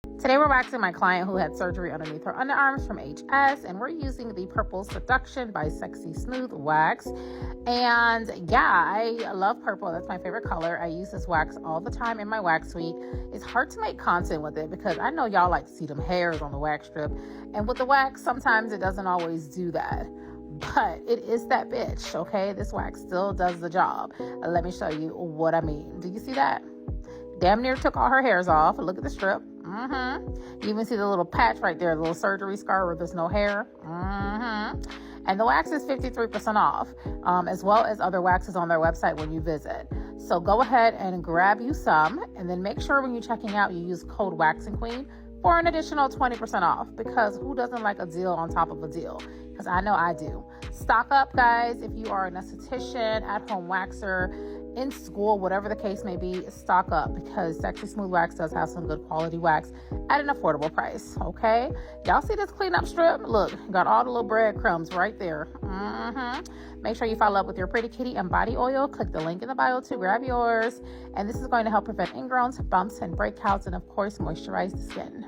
Today we're waxing my client who had surgery underneath her underarms from HS, and we're using the purple Seduction by Sexy Smooth wax. And yeah, I love purple. That's my favorite color. I use this wax all the time in my wax suite. It's hard to make content with it because I know y'all like to see them hairs on the wax strip, and with the wax sometimes it doesn't always do that, but it is that bitch. Okay, this wax still does the job. Let me show you what I mean. Do you see that? Damn near took all her hairs off. Look at the strip. You even see the little patch right there, the little surgery scar where there's no hair. And the wax is 53% off, as well as other waxes on their website when you visit. So go ahead and grab you some, and then make sure when you're checking out you use code Waxing Queen for an additional 20% off, because who doesn't like a deal on top of a deal? Because I know I do. Stock up, guys. If you are an esthetician, at-home waxer, in school, whatever the case may be, stock up, because Sexy Smooth Wax does have some good quality wax at an affordable price. Okay, y'all see this cleanup strip? Look, got all the little breadcrumbs right there. Make sure you follow up with your Pretty Kitty and body oil. Click the link in the bio to grab yours, and this is going to help prevent ingrowns, bumps, and breakouts, and of course moisturize the skin.